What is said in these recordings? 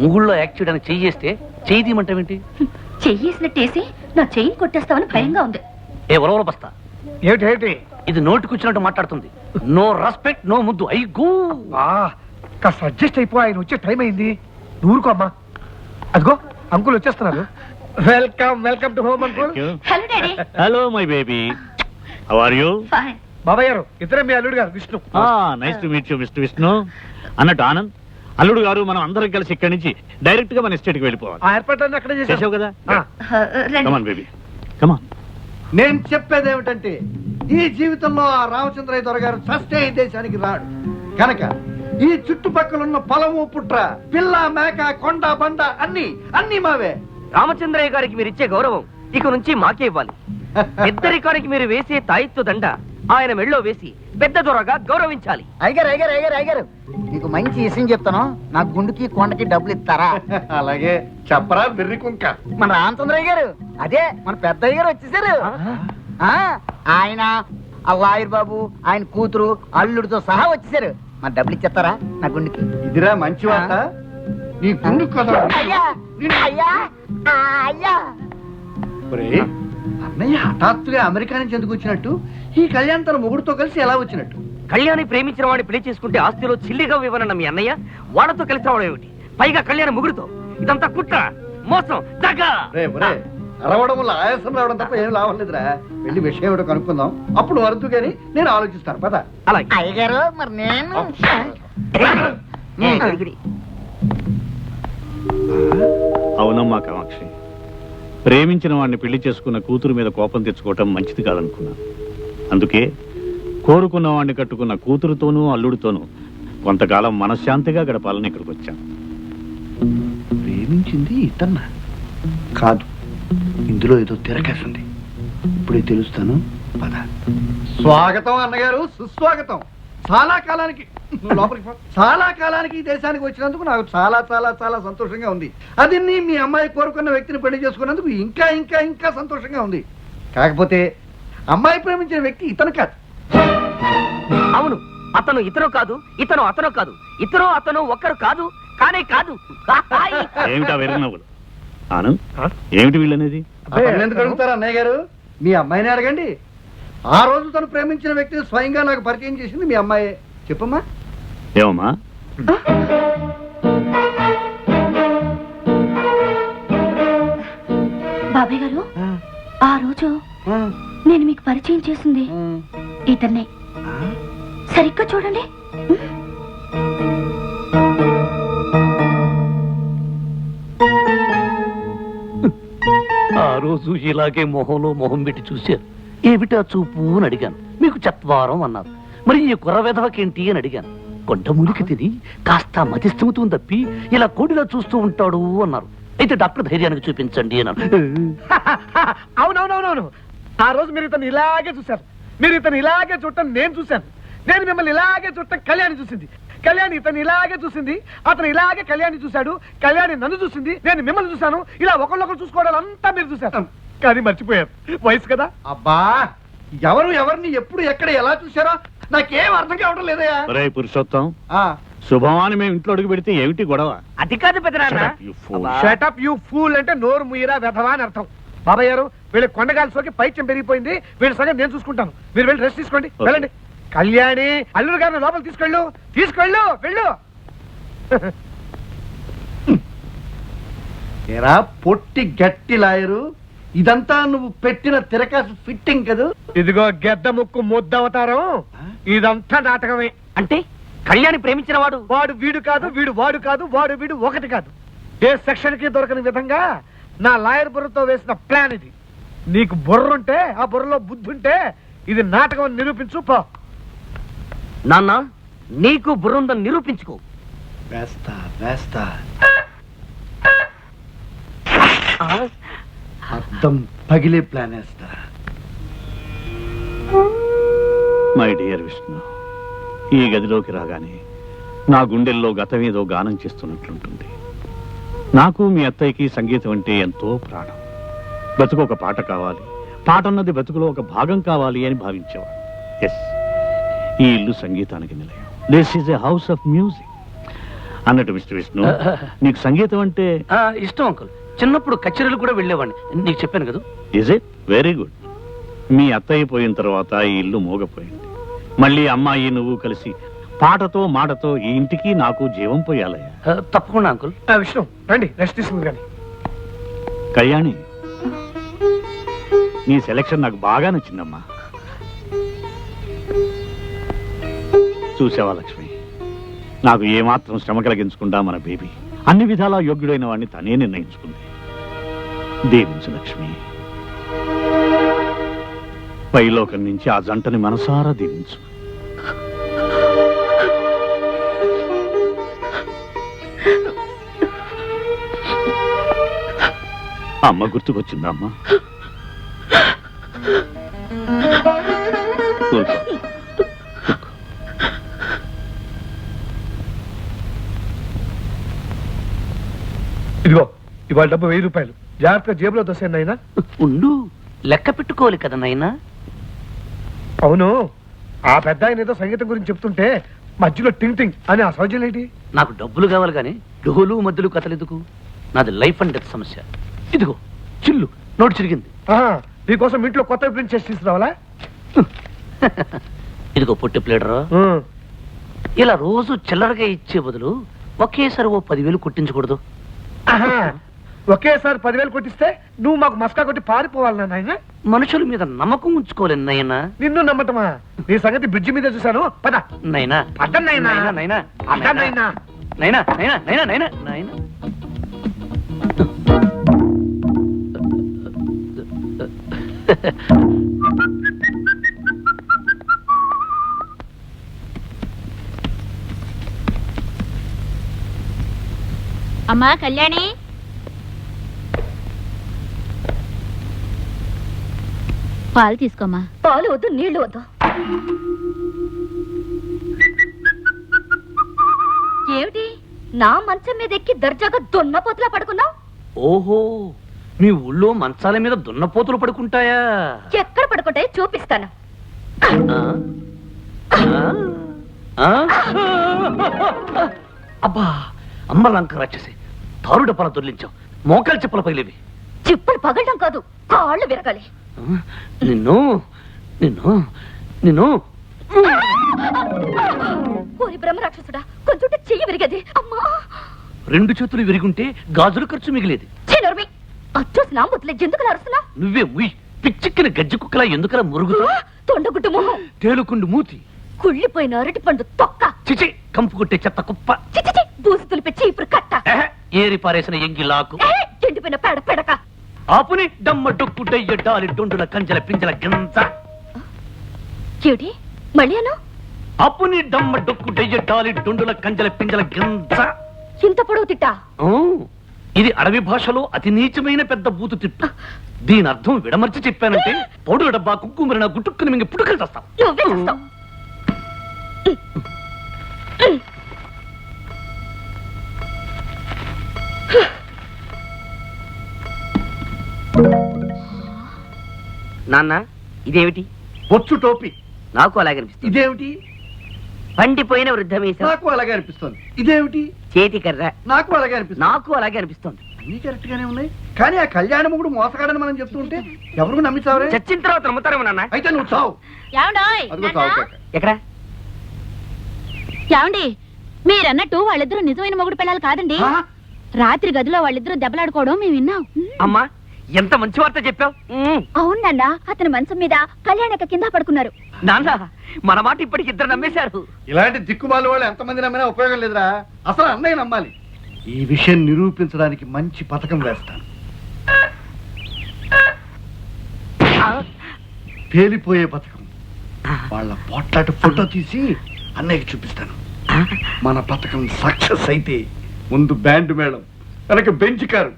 ముగుళ్ళో act చేయడానికి చెయ్యి చేస్తే చెయ్యి తీయమంటావేంటి? చెయ్యేసినట్టేసి నా చెయ్యి కొట్టేస్తామని భయంగా ఉంది. ఏ ఒలవల బస్తా ఏమిటి ఇది నోటికొచ్చినట్టు మాట్లాడుతుంది. నో రెస్పెక్ట్ నో ముద్దు. అయ్యో కాస్త అడ్జస్ట్ అయిపో, ఆయన వచ్చే టైం అయింది. ఊరుకో అమ్మా. అదిగో అంకుల్ వచ్చేస్తున్నారు. Welcome welcome to home uncle. Hello daddy. Hello my baby, how are you? Fine. బాబాయ్ గారు ఇద్దరే మీ అల్లుడు గారు Vishnu. Nice to meet you mister Vishnu. అన్నట్టు ఆనంద్, అల్లుడు గారు మనం అందరం కలిసి ఇక్కడి నుంచి డైరెక్ట్ గా మన ఎస్టేట్ కి వెళ్ళిపోవాలి. ఆ ఏర్పాట్లన్నీ అక్కడే చేసావు చేసావు కదా? రండి. Come on baby come on. నేను చెప్పేది ఏమిటంటే, ఈ జీవితంలో ఆ రామచంద్రయ్య దొర గారు చస్తే ఈ దేశానికి రాడు కనుక ఈ చుట్టుపక్కల ఉన్న పొలము పుట్ర పిల్ల మేక కొండ బండ అన్ని మావే. రామచంద్రయ్య గారికి మీరు ఇచ్చే గౌరవం ఇక నుంచి మాకే ఇవ్వాలి. పెద్దరికానికి మీరు వేసే తాయిత్తు దండ ఆయన మెళ్ళో వేసి పెద్ద దొరగా గౌరవించాలి. అయ్యగారు నీకు మంచి విషయం చెప్తాను. నా గుండుకి కొండకి డబ్బులు ఇస్తారా? అలాగే చెప్పరా బిర్రి కుంక. మన రామచంద్రయ్య గారు, అదే మన పెద్దయ్య గారు వచ్చేసారు. ఆయన ఆ లాయర్ బాబు, ఆయన కూతురు, అల్లుడితో సహా వచ్చేసారు. మన డబ్బులు ఇచ్చేస్తారా నా గుండుకి? ఇదిరా మంచి వార్త. నీ గుండు కదా అయ్యా అయ్యా అయ్యా. ఒరేయ్, అన్నయ్య హఠాత్తుగా అమెరికా నుంచి ఎందుకు వచ్చినట్టు? ఈ కళ్యాణ్ తన మొగుడుతో కలిసి ఎలా వచ్చినట్టు? కళ్యాణి ప్రేమించిన వాడిని పెళ్లి చేసుకుంటే ఆస్తిలో చిల్లిగా ఇవ్వనన్న మీ అన్నయ్య వాడతో కలిసి రావడం ఏమిటి? పైగా కళ్యాణ ముగుడుతో. ఇదంతా కుట్ర, మోసం, దగ్గ. అరవడం వల్ల ఆయాసం రావడం తప్ప ఏం లాభం లేదురా. వెళ్ళి విషయం ఏమిటో కనుక్కుందాం, అప్పుడు వరదు గాని నేను ఆలోచిస్తాను. పద. అలాగే. అయ్యగారు మరి నేను అవునమ్మా కామాక్షి, ప్రేమించిన వాడిని పెళ్లి చేసుకున్న కూతురు మీద కోపం తెచ్చుకోవటం మంచిది కాదనుకున్నా. అందుకే కోరుకున్న వాడిని కట్టుకున్న కూతురుతోనూ అల్లుడితోనూ కొంతకాలం మనశ్శాంతిగా గడపాలని ఇక్కడికి వచ్చాను. ప్రేమించింది ఇతన్న కాదు, ఇందులో ఏదో తిరగేసింది. ఇప్పుడే తెలుస్తాను. పద. స్వాగతం అన్నగారు, సుస్వాగతం. చాలా కాలానికి లోపలికి చాలా కాలానికి ఈ దేశానికి వచ్చినందుకు నాకు చాలా చాలా చాలా సంతోషంగా ఉంది. అది మీ అమ్మాయి కోరుకున్న వ్యక్తిని పెళ్లి చేసుకున్నందుకు ఇంకా ఇంకా ఇంకా సంతోషంగా ఉంది. కాకపోతే అమ్మాయి ప్రేమించిన వ్యక్తి ఇతను కాదు. అవును, అతను ఇతను కాదు, ఇతను అతను కాదు, ఇతను అతను ఒక్కరు కాదు, కానే కాదు. ఏమిటా వెర్రి నవ్వులు? ఆనంద్, ఏమిటి వీళ్ళనేది? ఎందుకు అడుగుతారు అన్నయ్య గారు? మీ అమ్మాయిని అడగండి. ఆ రోజు తను ప్రేమించిన వ్యక్తిని స్వయంగా నాకు పరిచయం చేసింది మీ అమ్మాయే. చెప్పమ్మా. ఏమమ్మా? బాబాయ్ గారు, ఆ రోజు నేను మీకు పరిచయం చేసింది ఇతన్నే. సరిగ్గా చూడండి. ఆ రోజు ఇలాగే మొహంలో మొహం పెట్టి చూశారు. ఏమిటా చూపు అని అడిగాను. మీకు చత్వారం అన్నారు. మరి ఈ కుర్ర వెధవకేంటి అని అడిగాను. కొండ మురికి తిని కాస్త మతిస్థిమతం తప్పి ఇలా కోడిలా చూస్తూ ఉంటాడు అన్నారు. అయితే డాక్టర్ ధైర్యానికి చూపించండి అన్నారు. అవునవునవునవును, ఆ రోజు మీరు ఇతను ఇలాగే చూశారు. మీరు ఇతను ఇలాగే చూడటం నేను చూశాను. నేను మిమ్మల్ని ఇలాగే చూడటం కళ్యాణి చూసింది. కళ్యాణి ఇతను ఇలాగే చూసింది. అతను ఇలాగే కళ్యాణి చూశాడు. కళ్యాణి నన్ను చూసింది, నేను మిమ్మల్ని చూశాను. ఇలా ఒకళ్ళొకరు చూసుకోవడం అంతా మీరు చూశారు. కానీ మర్చిపోయారు, వయసు కదా. అబ్బా, ఎవరు ఎవరిని ఎప్పుడు ఎక్కడ ఎలా చూశారో నాకేం అర్థం కావడం లేదయా. ఒరే పురుషోత్తం, శుభమాని మేము ఇంట్లో అడుగు పెడితే ఏమిటి గొడవ? అది కాదు పెద్దనాన్న. షటప్ యూ ఫూల్ అంటే నోరు ముయ్యరా వెధవా అని అర్థం. బాబాయ్ గారు, వీళ్ళ కొండగాలి సోకి పైత్యం పెరిగిపోయింది. వీళ్ళ సంగతి నేను చూసుకుంటాను. మీరు వెళ్ళి రెస్ట్ తీసుకోండి. వెళ్ళండి. కళ్యాణి, అల్లుడు గారిని లోపల తీసుకెళ్ళు వెళ్ళు. ఏరా పొట్టి గట్టి లాయరు, ఇదంతా నువ్వు పెట్టిన తిరకాసు ఫిట్టింగ్ కదూ? ఇదిగో గెద్ద ముక్కు ముద్దవతారం, ఇదంతా నాటకమే. అంటే కళ్యాణి ప్రేమించిన వాడు వాడు వీడు కాదు, వీడు వాడు కాదు, వాడు వీడు ఒకటి కాదు. ఏ సెక్షన్ కి దొరకని విధంగా నా లాయర్ బుర్రతో వేసిన ప్లాన్ ఇది. నీకు బుర్ర ఉంటే, ఆ బుర్రలో బుద్ధి ఉంటే ఇది నాటకం అని నిరూపించు పో. నాన్న, నీకు బుర్రుందని నిరూపించుకో. వేస్తా అర్థం పగిలే ప్లాన్ వేస్తా. మై డియర్ విష్ణు, ఈ గదిలోకి రాగానే నా గుండెల్లో గతమేదో గానం చేస్తున్నట్లుంటుంది. నాకు మీ అత్తయ్యకి సంగీతం అంటే ఎంతో ప్రాణం. బతుకు ఒక పాట కావాలి, పాట అన్నది బతుకులో ఒక భాగం కావాలి అని భావించేవాడు. ఎస్, ఈ ఇల్లు సంగీతానికి నిలయం. This is a house of music. అన్నట్టు మిస్టర్ విష్ణు, నీకు సంగీతం అంటే ఇష్టం అంకుల్. చిన్నప్పుడు కచేరీలు కూడా వెళ్ళేవాడిని, నీకు చెప్పాను కదా. Is it? Very good. మీ అత్తయ్య పోయిన తర్వాత ఈ ఇల్లు మోగపోయింది. మళ్ళీ అమ్మాయి నువ్వు కలిసి పాటతో మాటతో ఈ ఇంటికి నాకు జీవం పోయాలయ్యా. తప్పకుండా అంకుల్. విష్ణు రండి, రెస్ట్ తీసుకుంది కానీ. కళ్యాణి, నీ సెలక్షన్ నాకు బాగా నచ్చిందమ్మా. చూసావా లక్ష్మి, నాకు ఏమాత్రం శ్రమ కలిగించకుండా మన బేబీ అన్ని విధాలా యోగ్యుడైన వాడిని తనే నిర్ణయించుకుంది. దీవించు లక్ష్మి. పైలోకం నుంచి ఆ జంటని మనసారా దీవించు. అమ్మ గుర్తుకొచ్చిందా అమ్మా? కూర్చో. ఇదిగో ఇవాళ డబ్బు 1000 రూపాయలు. జాగ్రత్తగా జేబులో దోసేయండి నాయనా. ఉండు, లెక్క పెట్టుకోవాలి కదా నాయనా. అవును, ఆ పెద్ద ఆయన ఏదో సంగీతం గురించి చెప్తుంటే మధ్యలో టింగ్ టింగ్ అని ఆ సౌజన్యం ఏంటి? నాకు డబ్బులు కావాలి కానీ డోలు మధ్యలో కథలు ఎందుకు? నాది లైఫ్ అండ్ డెత్ సమస్య. ఇదిగో చిల్లు, నోటు చిరిగింది. నీకోసం ఇంట్లో కొత్త ప్రింట్ చేసి తీసుకురావాలా? ఇదిగో పొట్టి ప్లేడరా, ఇలా రోజు చిల్లరగా ఇచ్చే బదులు ఒకేసారి ఓ 10,000 కొట్టించకూడదు? ఒకేసారి 10,000 కొట్టిస్తే నువ్వు మాకు మస్కా కొట్టి పారిపోవాలి నాయన. మనుషుల మీద నమ్మకం ఉంచుకోలేను నాయనా. నిన్ను నమ్మటమా? నీ సంగతి బ్రిడ్జి మీద చూశాను. పద నైనా, పద నాయనా. నైనా, పద నాయనా. నైనా, నైనా, నైనా, నైనా, నైనా. అమ్మా కళ్యాణి, పాలు తీసుకోమ్మా. పాలు వద్దు, నీళ్లు వద్దు. ఏమిటి నా మంచం మీద ఎక్కి దర్జాగా దున్నపోతులా పడుకున్నావు? ఓహో, మీ ఊళ్ళో మంచాల మీద దున్నపోతులు పడుకుంటాయా? ఎక్కడ పడుకుంటాయో చూపిస్తాను. అబ్బా, అమ్మ లంక రాక్షసి, తారు డబ్బాల దొర్లించావు. మోకాలు చెప్పుల పగిలేవి. చిప్పులు పగలడం కాదు, కాళ్ళు విరగాలి. నిన్ను నిన్ను నిన్ను ఓరి బ్రహ్మ రాక్షసుడా, కొంచెం చెయ్యి విరిగేది. అమ్మా, 2 చేతులు విరిగుంటే గాజుల ఖర్చు మిగిలేది. చిన్నరుమి అచ్చోసి నా ముద్దులే ఎందుకు అరుస్తున్నా? నువ్వే ముయ్, పిచ్చిక్కిన గజ్జి కుక్కలా ఎందుకలా మురుగుతా? తొండగుడ్డు మొహం, తేలుకుండు మూతి, కుళ్ళిపోయిన అరటి పండు తొక్క, చిచి కంపు కొట్టే చెత్త కుప్ప, చిచి బూసి తులిపే ఇప్పుడు కట్ట, ఏరి పారేసిన ఎంగిలాకు, ఎండిపోయిన పేడ పెడక, ఆపుని డమ్మ డొక్కు డయ్య డాలి డొండుల కంజల పింజల గింజ. ఏమిటి మళ్ళీ అను? అప్పుని డమ్మ డొక్కు డయ్య డాలి డొండుల కంజల పింజల గింజ. ఇంత పొడవు తిట్టా? ఇది అడవి భాషలో అతి నీచమైన పెద్ద బూతు తిట్టు. దీని అర్థం విడమర్చి చెప్పానంటే పౌడు డబ్బా కుక్కుమరిన గుట్టుక్కుని మింగి పుట్టుకలు చేస్తాం. నువ్వే చేస్తావు. నాన్న, ఇదేమిటి? బొచ్చు టోపీ. నాకు అలాగే అనిపిస్తుంది. ఇదేమిటి? పండిపోయిన వృద్ధమీసం. నాకు అలాగే అనిపిస్తుంది. ఇదేమిటి? చేతి కర్ర. నాకు అలాగే అనిపిస్తుంది. నాకు అలాగే అనిపిస్తుంది. అన్ని కరెక్ట్ గానే ఉన్నాయి, కానీ ఆ కళ్యాణ ముగుడు మోసగాడని మనం చెప్తూ ఉంటే ఎవరు నమ్మిస్తావరే? చచ్చిన తర్వాత నమ్ముతారేమో నాన్న. అయితే నువ్వు చావు. అదిగో చావు కాక. ఎక్కడ? ఏమండి, మీరన్నట్టు వాళ్ళిద్దరూ నిజమైన మొగుడు పిల్లలు కాదండి. రాత్రి గదిలో వాళ్ళిద్దరూ దెబ్బలాడుకోవడం మేము విన్నాం. అమ్మా, ఎంత మంచి వార్త చెప్పావు. అవునన్నా, అతని మంచం మీద కళ్యాణక కింద పడుకున్నారు. నాన్న, మన మాట ఇప్పటికి 2 నమ్మేశారు. ఇలాంటి దిక్కుమాల వాళ్ళు ఎంతమంది నమ్మినా ఉపయోగం లేదురా. అసలు అన్నయ్య నమ్మాలి. ఈ విషయం నిరూపించడానికి మంచి పథకం వేస్తాను. పేలిపోయే పథకం. వాళ్ళ పోట్లాట ఫోటో తీసి అన్నయ్యకి చూపిస్తాను. మన పథకం సక్సెస్ అయితే ముందు బ్యాండ్ మేళం, వెనక బెంచ్ కారు,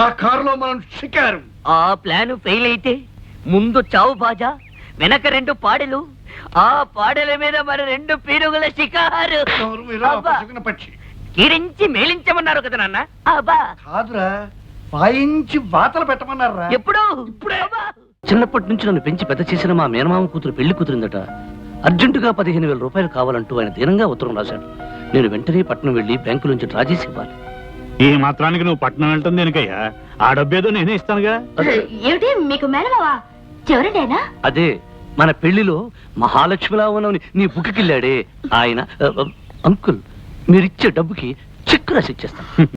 ఆ కారులో మనం షికారు. ఆ ప్లాన్ ఫెయిల్ అయితే ముందు చావు బాజా, వెనక 2 పాడెలు, ఆ పాడెల మీద మరి 2 పీరుగుల షికారు. పక్షి కీరించి మేలించమన్నారు కదా నాన్న. అబ్బా కాదురా, వాయించి వాతలు పెట్టమన్నారా? ఎప్పుడు? ఇప్పుడే. చిన్నప్పటి నుంచి నన్ను పెంచి పెద్ద చేసిన మా మేనమామ కూతురు పెళ్లి కూతురిందట. అర్జెంటుగా 15,000 రూపాయలు కావాలంటూ ఆయన దీనంగా ఉత్తరం రాశాడు. నేను వెంటనే పట్నం వెళ్ళి బ్యాంకు నుంచి డ్రా చేసి ఇవ్వాలి. ఈ మాత్రానికి నువ్వు పట్నం వెళ్ళటం దేనికయ్యా? ఆ డబ్బేదో నేనే ఇస్తానుగా. ఏమిటి మీకు మేనమావా? చివరిడేనా? అదే మన పెళ్లిలో మహాలక్ష్మిలా ఉన్నవని నీ బుక్కిళ్ళాడే ఆయన. అంకుల్, మీరిచ్చే డబ్బుకి చెక్ రాసి ఇచ్చేస్తాను.